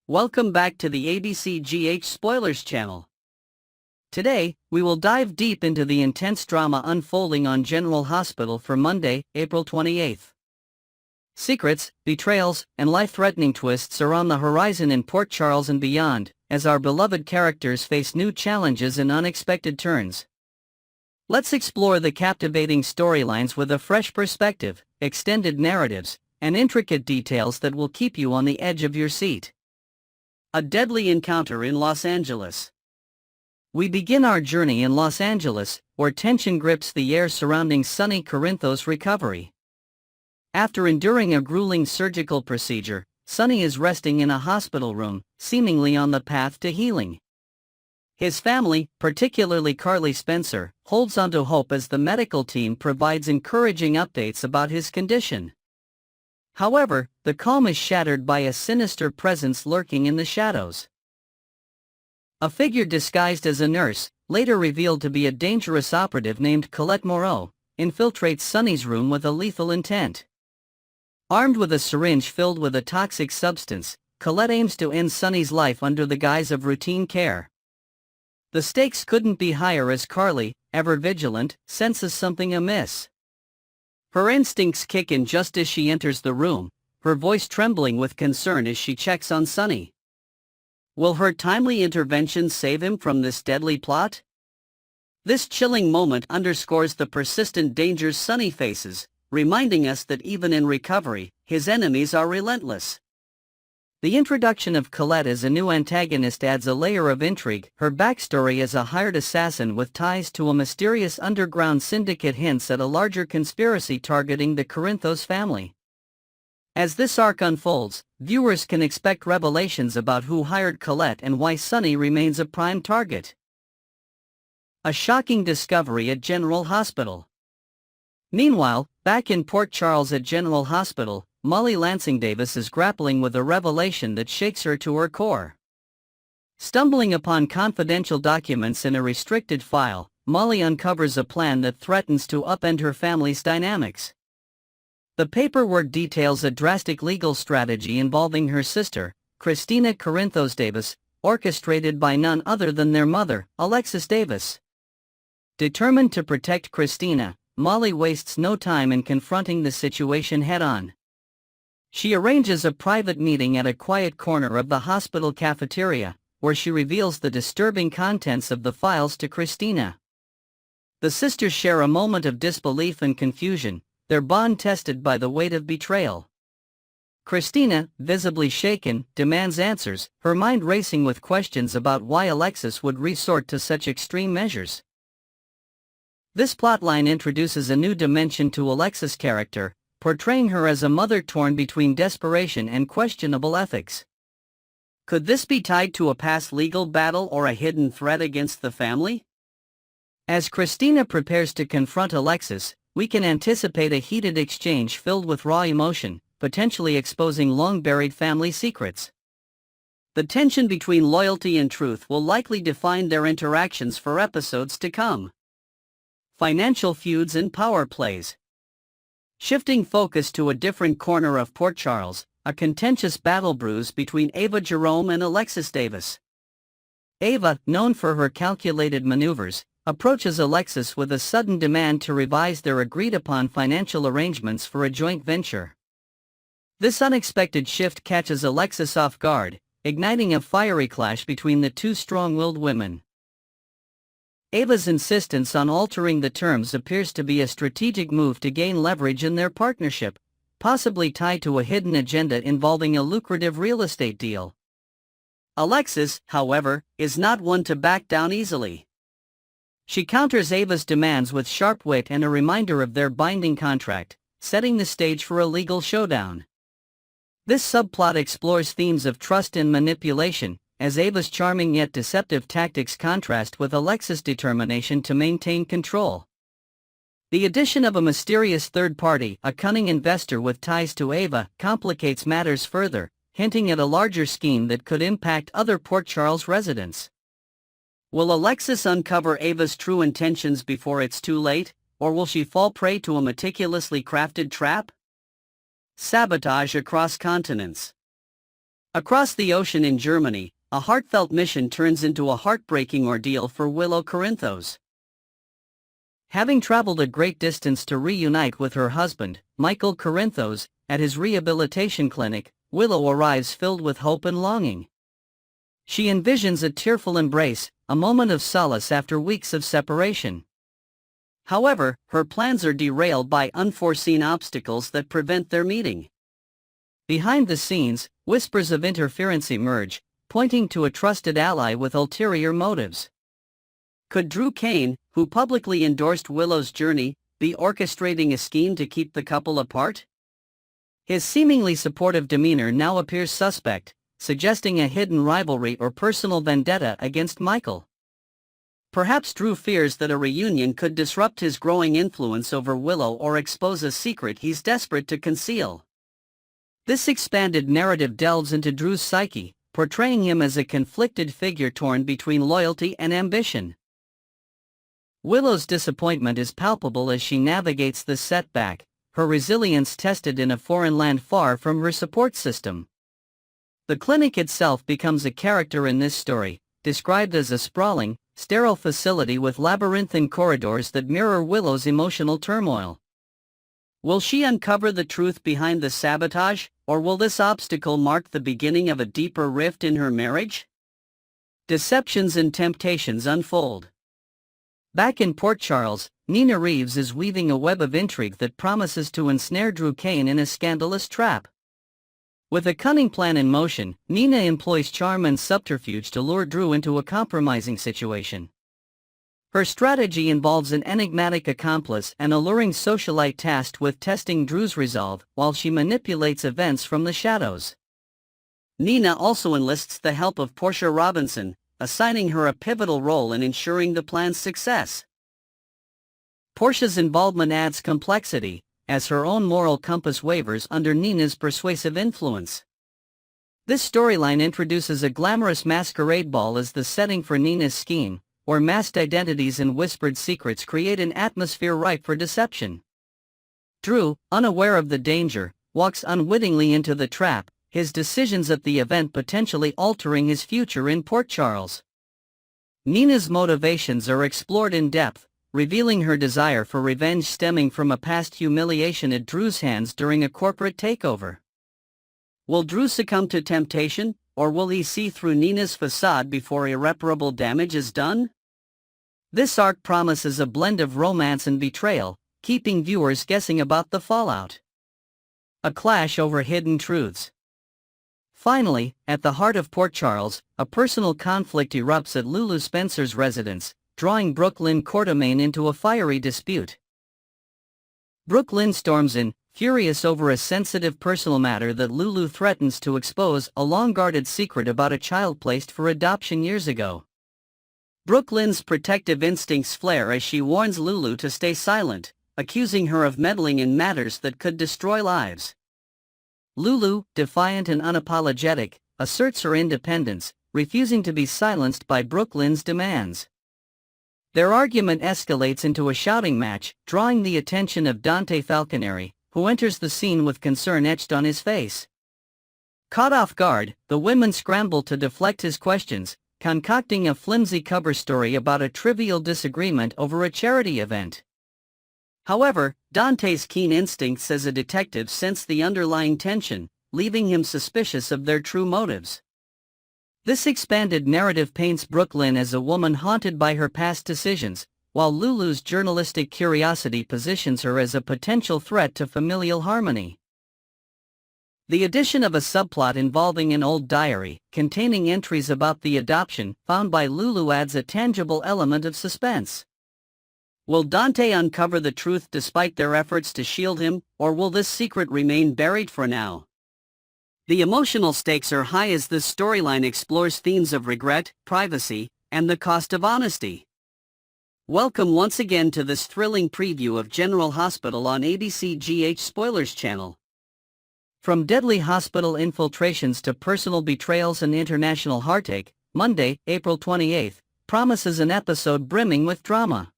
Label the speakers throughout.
Speaker 1: Welcome back to the ABCGH Spoilers channel. Today, we will dive deep into the intense drama unfolding on General Hospital for Monday, April 28th. Secrets, betrayals, and life-threatening twists are on the horizon in Port Charles and beyond, as our beloved characters face new challenges and unexpected turns. Let's explore the captivating storylines with a fresh perspective, extended narratives, and intricate details that will keep you on the edge of your seat. A deadly encounter in Los Angeles. We begin our journey in Los Angeles, where tension grips the air surrounding Sonny Corinthos' recovery. After enduring a grueling surgical procedure, Sonny is resting in a hospital room, seemingly on the path to healing. His family, particularly Carly Spencer, holds onto hope as the medical team provides encouraging updates about his condition. However, the calm is shattered by a sinister presence lurking in the shadows. A figure disguised as a nurse, later revealed to be a dangerous operative named Colette Moreau, infiltrates Sonny's room with a lethal intent. Armed with a syringe filled with a toxic substance, Colette aims to end Sonny's life under the guise of routine care. The stakes couldn't be higher as Carly, ever vigilant, senses something amiss. Her instincts kick in just as she enters the room, her voice trembling with concern as she checks on Sonny. Will her timely intervention save him from this deadly plot? This chilling moment underscores the persistent dangers Sonny faces, reminding us that even in recovery, his enemies are relentless. The introduction of Colette as a new antagonist adds a layer of intrigue. Her backstory as a hired assassin with ties to a mysterious underground syndicate hints at a larger conspiracy targeting the Corinthos family. As this arc unfolds, viewers can expect revelations about who hired Colette and why Sonny remains a prime target. A shocking discovery at General Hospital. Meanwhile, back in Port Charles at General Hospital, Molly Lansing Davis is grappling with a revelation that shakes her to her core. Stumbling upon confidential documents in a restricted file, Molly uncovers a plan that threatens to upend her family's dynamics. The paperwork details a drastic legal strategy involving her sister, Christina Corinthos Davis, orchestrated by none other than their mother, Alexis Davis. Determined to protect Christina, Molly wastes no time in confronting the situation head-on. She arranges a private meeting at a quiet corner of the hospital cafeteria, where she reveals the disturbing contents of the files to Christina. The sisters share a moment of disbelief and confusion, their bond tested by the weight of betrayal. Christina, visibly shaken, demands answers, her mind racing with questions about why Alexis would resort to such extreme measures. This plotline introduces a new dimension to Alexis' character, portraying her as a mother torn between desperation and questionable ethics. Could this be tied to a past legal battle or a hidden threat against the family? As Christina prepares to confront Alexis, we can anticipate a heated exchange filled with raw emotion, potentially exposing long-buried family secrets. The tension between loyalty and truth will likely define their interactions for episodes to come. Financial feuds and power plays. Shifting focus to a different corner of Port Charles, a contentious battle brews between Ava Jerome and Alexis Davis. Ava, known for her calculated maneuvers, approaches Alexis with a sudden demand to revise their agreed-upon financial arrangements for a joint venture. This unexpected shift catches Alexis off guard, igniting a fiery clash between the two strong-willed women. Ava's insistence on altering the terms appears to be a strategic move to gain leverage in their partnership, possibly tied to a hidden agenda involving a lucrative real estate deal. Alexis, however, is not one to back down easily. She counters Ava's demands with sharp wit and a reminder of their binding contract, setting the stage for a legal showdown. This subplot explores themes of trust and manipulation, as Ava's charming yet deceptive tactics contrast with Alexis' determination to maintain control. The addition of a mysterious third party, a cunning investor with ties to Ava, complicates matters further, hinting at a larger scheme that could impact other Port Charles residents. Will Alexis uncover Ava's true intentions before it's too late, or will she fall prey to a meticulously crafted trap? Sabotage across continents. Across the ocean in Germany, a heartfelt mission turns into a heartbreaking ordeal for Willow Corinthos. Having traveled a great distance to reunite with her husband, Michael Corinthos, at his rehabilitation clinic, Willow arrives filled with hope and longing. She envisions a tearful embrace, a moment of solace after weeks of separation. However, her plans are derailed by unforeseen obstacles that prevent their meeting. Behind the scenes, whispers of interference emerge, pointing to a trusted ally with ulterior motives. Could Drew Kane, who publicly endorsed Willow's journey, be orchestrating a scheme to keep the couple apart? His seemingly supportive demeanor now appears suspect, suggesting a hidden rivalry or personal vendetta against Michael. Perhaps Drew fears that a reunion could disrupt his growing influence over Willow or expose a secret he's desperate to conceal. This expanded narrative delves into Drew's psyche, portraying him as a conflicted figure torn between loyalty and ambition. Willow's disappointment is palpable as she navigates this setback, her resilience tested in a foreign land far from her support system. The clinic itself becomes a character in this story, described as a sprawling, sterile facility with labyrinthine corridors that mirror Willow's emotional turmoil. Will she uncover the truth behind the sabotage, or will this obstacle mark the beginning of a deeper rift in her marriage? Deceptions and temptations unfold. Back in Port Charles, Nina Reeves is weaving a web of intrigue that promises to ensnare Drew Kane in a scandalous trap. With a cunning plan in motion, Nina employs charm and subterfuge to lure Drew into a compromising situation. Her strategy involves an enigmatic accomplice and alluring socialite tasked with testing Drew's resolve while she manipulates events from the shadows. Nina also enlists the help of Portia Robinson, assigning her a pivotal role in ensuring the plan's success. Portia's involvement adds complexity, as her own moral compass wavers under Nina's persuasive influence. This storyline introduces a glamorous masquerade ball as the setting for Nina's scheme, where masked identities and whispered secrets create an atmosphere ripe for deception. Drew, unaware of the danger, walks unwittingly into the trap, his decisions at the event potentially altering his future in Port Charles. Nina's motivations are explored in depth, revealing her desire for revenge stemming from a past humiliation at Drew's hands during a corporate takeover. Will Drew succumb to temptation, or will he see through Nina's facade before irreparable damage is done? This arc promises a blend of romance and betrayal, keeping viewers guessing about the fallout. A clash over hidden truths. Finally, at the heart of Port Charles, a personal conflict erupts at Lulu Spencer's residence, drawing Brooklyn Quartermain into a fiery dispute. Brooklyn storms in, furious over a sensitive personal matter that Lulu threatens to expose, a long-guarded secret about a child placed for adoption years ago. Brooklyn's protective instincts flare as she warns Lulu to stay silent, accusing her of meddling in matters that could destroy lives. Lulu, defiant and unapologetic, asserts her independence, refusing to be silenced by Brooklyn's demands. Their argument escalates into a shouting match, drawing the attention of Dante Falconeri, who enters the scene with concern etched on his face. Caught off guard, the women scramble to deflect his questions, concocting a flimsy cover story about a trivial disagreement over a charity event. However, Dante's keen instincts as a detective sense the underlying tension, leaving him suspicious of their true motives. This expanded narrative paints Brooklyn as a woman haunted by her past decisions, while Lulu's journalistic curiosity positions her as a potential threat to familial harmony. The addition of a subplot involving an old diary, containing entries about the adoption found by Lulu adds a tangible element of suspense. Will Dante uncover the truth despite their efforts to shield him, or will this secret remain buried for now? The emotional stakes are high as this storyline explores themes of regret, privacy, and the cost of honesty. Welcome once again to this thrilling preview of General Hospital on ABC GH SpoiIers channel. From deadly hospital infiltrations to personal betrayals and international heartache, Monday, April 28, promises an episode brimming with drama.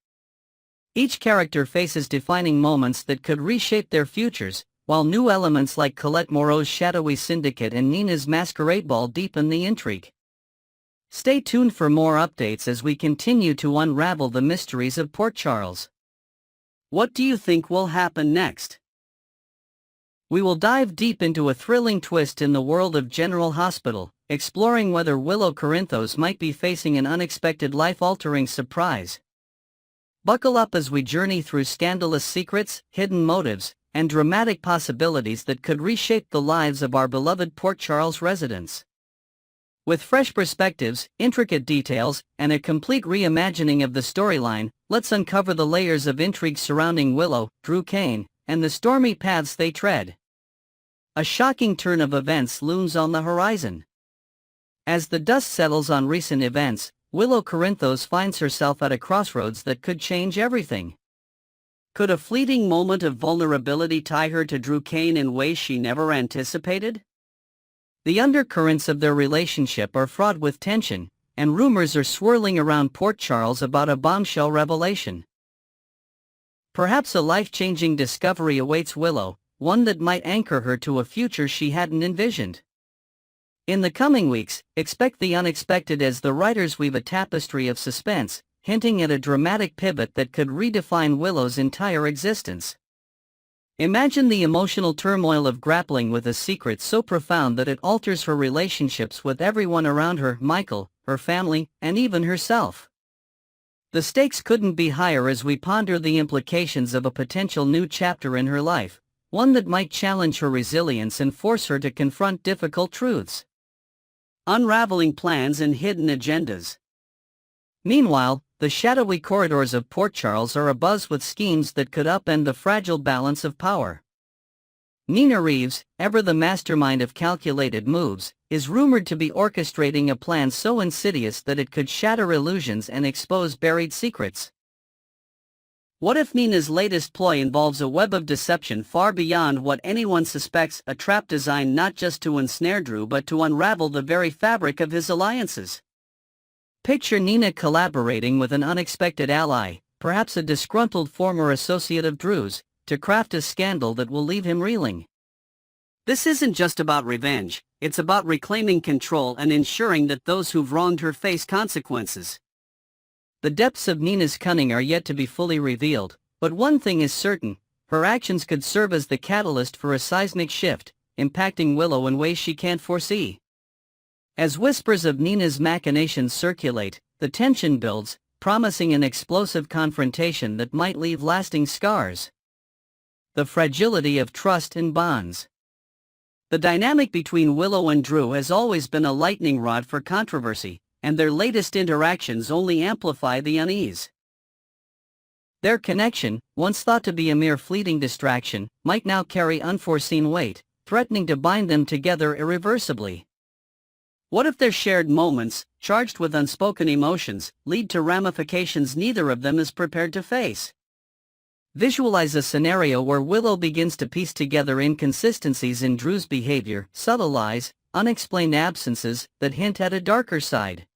Speaker 1: Each character faces defining moments that could reshape their futures, while new elements like Colette Moreau's shadowy syndicate and Nina's masquerade ball deepen the intrigue. Stay tuned for more updates as we continue to unravel the mysteries of Port Charles. What do you think will happen next? We will dive deep into a thrilling twist in the world of General Hospital, exploring whether Willow Corinthos might be facing an unexpected life-altering surprise. Buckle up as we journey through scandalous secrets, hidden motives, and dramatic possibilities that could reshape the lives of our beloved Port Charles residents. With fresh perspectives, intricate details, and a complete reimagining of the storyline, let's uncover the layers of intrigue surrounding Willow, Drew Kane, and the stormy paths they tread. A shocking turn of events looms on the horizon. As the dust settles on recent events, Willow Corinthos finds herself at a crossroads that could change everything. Could a fleeting moment of vulnerability tie her to Drew Kane in ways she never anticipated? The undercurrents of their relationship are fraught with tension, and rumors are swirling around Port Charles about a bombshell revelation. Perhaps a life-changing discovery awaits Willow, one that might anchor her to a future she hadn't envisioned. In the coming weeks, expect the unexpected as the writers weave a tapestry of suspense, hinting at a dramatic pivot that could redefine Willow's entire existence. Imagine the emotional turmoil of grappling with a secret so profound that it alters her relationships with everyone around her: Michael, her family, and even herself. The stakes couldn't be higher as we ponder the implications of a potential new chapter in her life, one that might challenge her resilience and force her to confront difficult truths. Unraveling plans and hidden agendas. Meanwhile, the shadowy corridors of Port Charles are abuzz with schemes that could upend the fragile balance of power. Nina Reeves, ever the mastermind of calculated moves, is rumored to be orchestrating a plan so insidious that it could shatter illusions and expose buried secrets. What if Nina's latest ploy involves a web of deception far beyond what anyone suspects, a trap designed not just to ensnare Drew but to unravel the very fabric of his alliances? Picture Nina collaborating with an unexpected ally, perhaps a disgruntled former associate of Drew's, to craft a scandal that will leave him reeling. This isn't just about revenge, it's about reclaiming control and ensuring that those who've wronged her face consequences. The depths of Nina's cunning are yet to be fully revealed, but one thing is certain: her actions could serve as the catalyst for a seismic shift, impacting Willow in ways she can't foresee. As whispers of Nina's machinations circulate, the tension builds, promising an explosive confrontation that might leave lasting scars. The fragility of trust and bonds. The dynamic between Willow and Drew has always been a lightning rod for controversy, and their latest interactions only amplify the unease. Their connection, once thought to be a mere fleeting distraction, might now carry unforeseen weight, threatening to bind them together irreversibly. What if their shared moments, charged with unspoken emotions, lead to ramifications neither of them is prepared to face? Visualize a scenario where Willow begins to piece together inconsistencies in Drew's behavior, subtle lies, unexplained absences that hint at a darker side.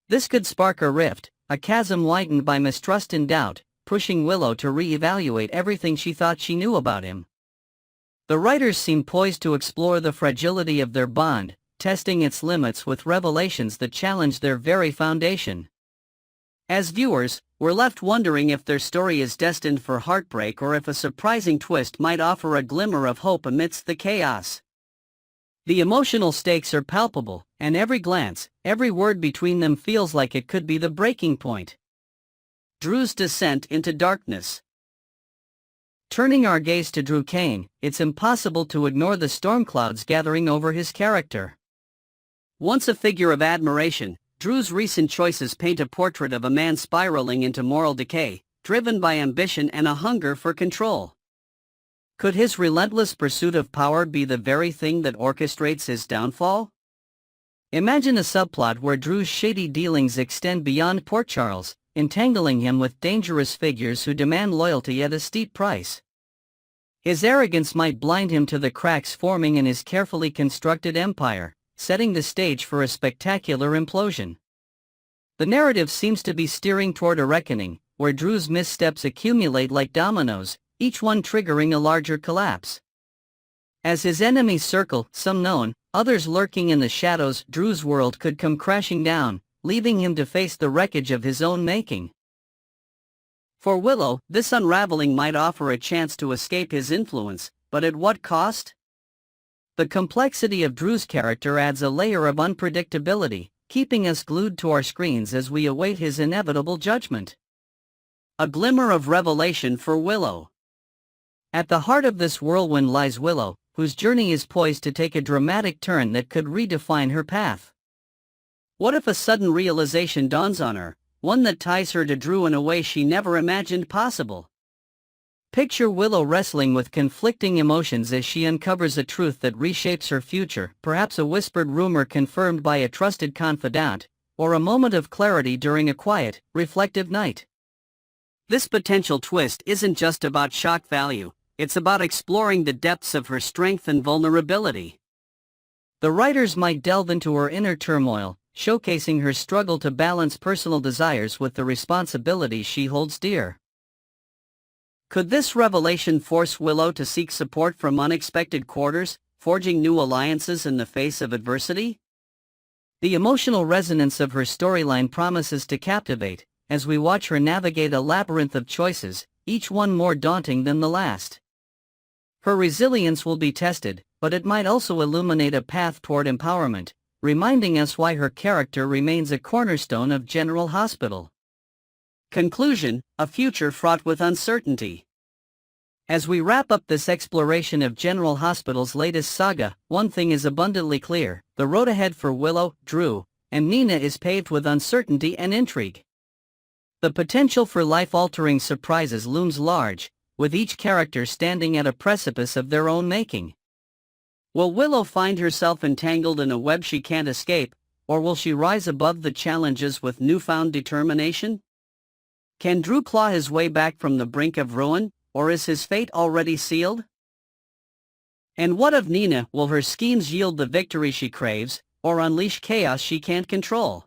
Speaker 1: This could spark a rift, a chasm widened by mistrust and doubt, pushing Willow to re-evaluate everything she thought she knew about him. The writers seem poised to explore the fragility of their bond, testing its limits with revelations that challenge their very foundation. As viewers, we're left wondering if their story is destined for heartbreak or if a surprising twist might offer a glimmer of hope amidst the chaos. The emotional stakes are palpable, and every glance, every word between them feels like it could be the breaking point. Drew's descent into darkness. Turning our gaze to Drew Kane, it's impossible to ignore the storm clouds gathering over his character. Once a figure of admiration, Drew's recent choices paint a portrait of a man spiraling into moral decay, driven by ambition and a hunger for control. Could his relentless pursuit of power be the very thing that orchestrates his downfall? Imagine a subplot where Drew's shady dealings extend beyond Port Charles, entangling him with dangerous figures who demand loyalty at a steep price. His arrogance might blind him to the cracks forming in his carefully constructed empire, setting the stage for a spectacular implosion. The narrative seems to be steering toward a reckoning, where Drew's missteps accumulate like dominoes, each one triggering a larger collapse. As his enemies circle, some known, others lurking in the shadows, Drew's world could come crashing down, leaving him to face the wreckage of his own making. For Willow, this unraveling might offer a chance to escape his influence, but at what cost? The complexity of Drew's character adds a layer of unpredictability, keeping us glued to our screens as we await his inevitable judgment. A glimmer of revelation for Willow. At the heart of this whirlwind lies Willow, whose journey is poised to take a dramatic turn that could redefine her path. What if a sudden realization dawns on her, one that ties her to Drew in a way she never imagined possible? Picture Willow wrestling with conflicting emotions as she uncovers a truth that reshapes her future, perhaps a whispered rumor confirmed by a trusted confidant, or a moment of clarity during a quiet, reflective night. This potential twist isn't just about shock value, it's about exploring the depths of her strength and vulnerability. The writers might delve into her inner turmoil, showcasing her struggle to balance personal desires with the responsibilities she holds dear. Could this revelation force Willow to seek support from unexpected quarters, forging new alliances in the face of adversity? The emotional resonance of her storyline promises to captivate, as we watch her navigate a labyrinth of choices, each one more daunting than the last. Her resilience will be tested, but it might also illuminate a path toward empowerment, reminding us why her character remains a cornerstone of General Hospital. Conclusion: a future fraught with uncertainty. As we wrap up this exploration of General Hospital's latest saga, one thing is abundantly clear: the road ahead for Willow, Drew, and Nina is paved with uncertainty and intrigue. The potential for life-altering surprises looms large, with each character standing at a precipice of their own making. Will Willow find herself entangled in a web she can't escape, or will she rise above the challenges with newfound determination? Can Drew claw his way back from the brink of ruin, or is his fate already sealed? And what of Nina? Will her schemes yield the victory she craves, or unleash chaos she can't control?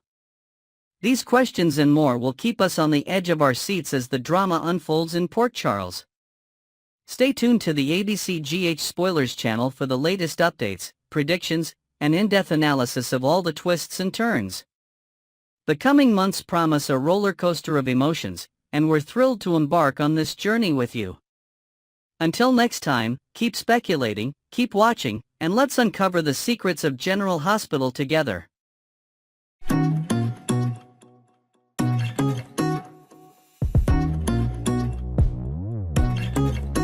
Speaker 1: These questions and more will keep us on the edge of our seats as the drama unfolds in Port Charles. Stay tuned to the ABCGH Spoilers channel for the latest updates, predictions, and in-depth analysis of all the twists and turns. The coming months promise a roller coaster of emotions, and we're thrilled to embark on this journey with you. Until next time, keep speculating, keep watching, and let's uncover the secrets of General Hospital together.